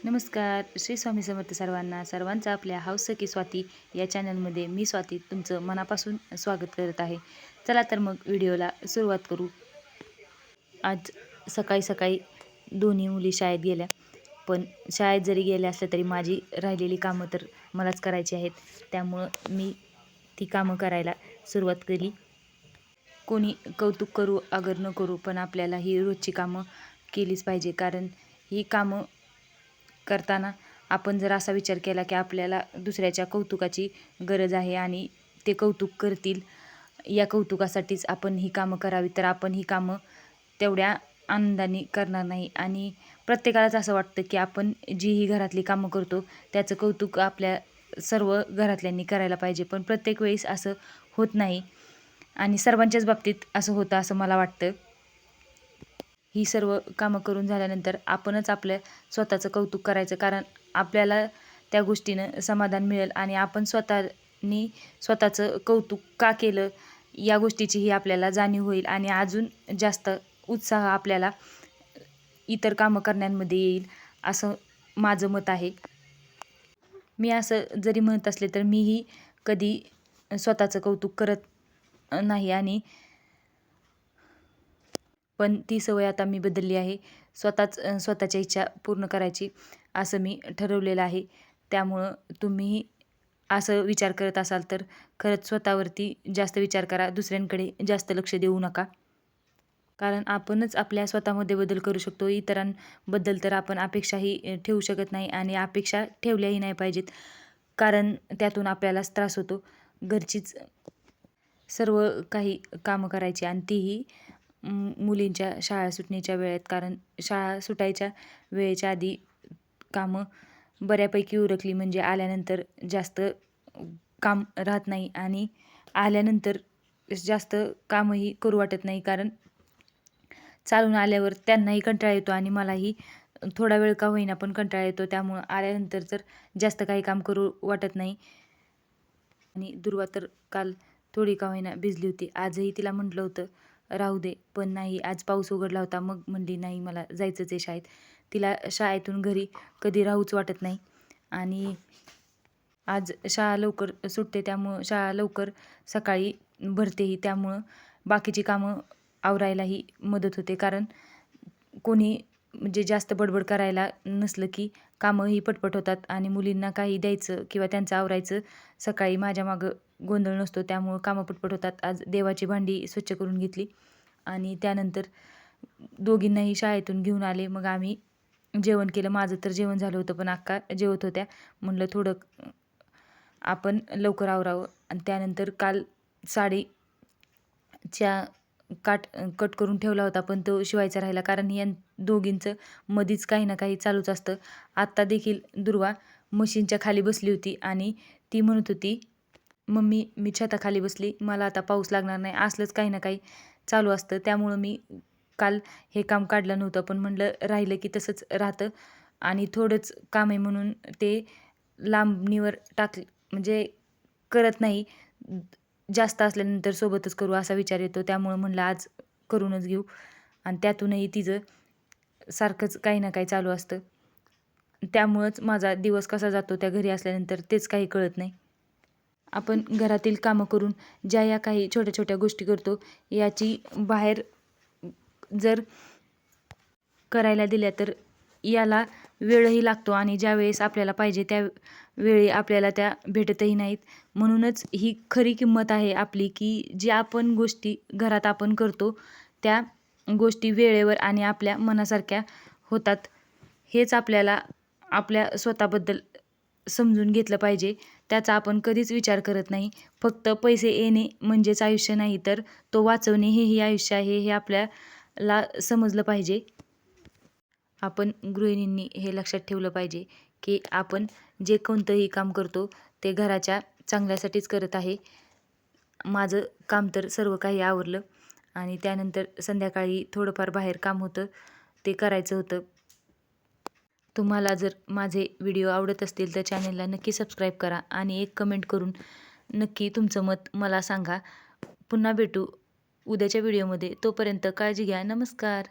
नमस्कार. श्री स्वामी समर्थ सर्वांना. सर्वांचं आपल्या हाऊस सखी स्वाती या चॅनलमध्ये मी स्वाती तुमचं मनापासून स्वागत करत आहे. चला तर मग व्हिडिओला सुरुवात करू. आज सकाळी सकाळी दोन्ही मुली शाळेत गेल्या, पण शाळेत जरी गेल्या असल्या तरी माझी राहिलेली कामं तर मलाच करायची आहेत. त्यामुळं मी ती कामं करायला सुरुवात केली. कोणी कौतुक करू अगर न करू, पण आपल्याला ही रोजची कामं केलीच पाहिजे. कारण ही कामं करताना आपण जर असा विचार केला की आपल्याला दुसऱ्याच्या कौतुकाची गरज आहे आणि ते कौतुक करतील, या कौतुकासाठीच आपण ही कामं करावी, तर आपण ही कामं तेवढ्या आनंदाने करणार नाही. आणि प्रत्येकालाच असं वाटतं की आपण जी ही घरातली कामं करतो त्याचं कौतुक आपल्या सर्व घरातल्यांनी करायला पाहिजे, पण प्रत्येक वेळेस असं होत नाही आणि सर्वांच्याच बाबतीत असं होतं असं मला वाटतं. ही सर्व कामं करून झाल्यानंतर आपणच आपल्या स्वतःचं कौतुक करायचं, कारण आपल्याला त्या गोष्टीनं समाधान मिळेल आणि आपण स्वतःचं कौतुक का केलं या गोष्टीचीही आपल्याला जाणीव होईल आणि अजून जास्त उत्साह आपल्याला इतर कामं करण्यामध्ये येईल, असं माझं मत आहे. मी असं जरी म्हणत असले तर मीही कधी स्वतःचं कौतुक करत नाही, आणि पण ती सवय आता मी बदलली आहे. स्वतःच्या इच्छा पूर्ण करायची असं मी ठरवलेलं आहे. त्यामुळं तुम्हीही असं विचार करत असाल तर खरंच स्वतःवरती जास्त विचार करा, दुसऱ्यांकडे जास्त लक्ष देऊ नका. कारण आपणच आपल्या स्वतःमध्ये बदल करू शकतो. इतरांबद्दल तर आपण अपेक्षाही ठेवू शकत नाही आणि अपेक्षा ठेवल्याही नाही पाहिजेत, कारण त्यातून आपल्यालाच त्रास होतो. घरचीच सर्व काही कामं करायची आणि तीही मुलींच्या शाळा सुटण्याच्या वेळेत, कारण शाळा सुटायच्या वेळेच्या आधी कामं बऱ्यापैकी उरकली म्हणजे आल्यानंतर जास्त काम राहत नाही आणि आल्यानंतर जास्त कामही करू वाटत नाही, कारण चालून आल्यावर त्यांनाही कंटाळा येतो आणि मलाही थोडा वेळ का होईना पण कंटाळा येतो. त्यामुळं आल्यानंतर तर जास्त काही काम करू वाटत नाही. आणि दुर्वा तर काल थोडी का होईना भिजली होती. आजही तिला म्हटलं होतं राहू दे, पण नाही, आज पाऊस उघडला होता. मग म्हणली नाही, मला जायचंच आहे शाळेत. तिला शाळेतून घरी कधी राहूच वाटत नाही आणि आज शाळा लवकर सुटते, त्यामुळं शाळा लवकर सकाळी भरतेही, त्यामुळं बाकीची कामं आवरायलाही मदत होते. कारण कोणी म्हणजे जास्त बडबड करायला नसलं की कामंही पटपट होतात आणि मुलींना काही द्यायचं किंवा त्यांचं आवरायचं सकाळी माझ्या मागं गोंधळ नसतो, त्यामुळं कामं पटपट होतात. आज देवाची भांडी स्वच्छ करून घेतली आणि त्यानंतर दोघींनाही शाळेतून घेऊन आले. मग आम्ही जेवण केलं. माझं तर जेवण झालं होतं, पण अक्का जेवत होत्या. म्हणलं थोडं आपण लवकर आवरावं. आणि त्यानंतर काल साडीच्या कट करून ठेवला होता, पण तो शिवायचा राहिला, कारण या दोघींचं मधीच काही ना काही चालूच असतं. आत्ता देखील दुर्वा मशीनच्या खाली बसली होती आणि ती म्हणत होती, मम्मी मी छताखाली बसली, मला आता पाऊस लागणार नाही, असलंच काही ना काही चालू असतं. त्यामुळं मी काल हे काम काढलं नव्हतं, पण म्हणलं राहिलं की तसंच राहतं आणि थोडंच काम आहे म्हणून ते लांबणीवर म्हणजे करत नाही. जास्त असल्यानंतर सोबतच करू असा विचार येतो, त्यामुळं म्हणलं आज करूनच घेऊ. आणि त्यातूनही तिचं सारखंच काही ना काही चालू असतं. त्यामुळंच माझा दिवस कसा जातो त्या घरी असल्यानंतर तेच काही कळत नाही. आपण घरातील कामं करून ज्या या काही छोट्या छोट्या गोष्टी करतो, याची बाहेर जर करायला दिल्या तर याला वेळही लागतो आणि ज्यावेळेस आपल्याला पाहिजे त्या वेळी आपल्याला त्या भेटतही नाहीत. म्हणूनच ही खरी किंमत आहे आपली, की जी आपण गोष्टी घरात आपण करतो त्या गोष्टी वेळेवर आणि आपल्या मनासारख्या होतात. हेच आपल्याला आपल्या स्वतःबद्दल समजून घेतलं पाहिजे. त्याचा आपण कधीच विचार करत नाही. फक्त पैसे येणे म्हणजेच आयुष्य नाही, तर तो वाचवणे हेही आयुष्य आहे, हे आपल्याला समजलं पाहिजे. आपण गृहिणींनी हे लक्षात ठेवलं पाहिजे की आपण जे कोणतंही काम करतो ते घराच्या चांगल्यासाठीच करत आहे. माझं काम तर सर्व काही आवरलं आणि त्यानंतर संध्याकाळी थोडंफार बाहेर काम होतं, ते करायचं होतं. तुम्हाला जर माझे व्हिडिओ आवडत असतील तर चॅनलला नक्की सबस्क्राईब करा आणि एक कमेंट करून नक्की तुमचं मत मला सांगा. पुन्हा भेटू उद्याच्या व्हिडिओमध्ये. तोपर्यंत काळजी घ्या. नमस्कार.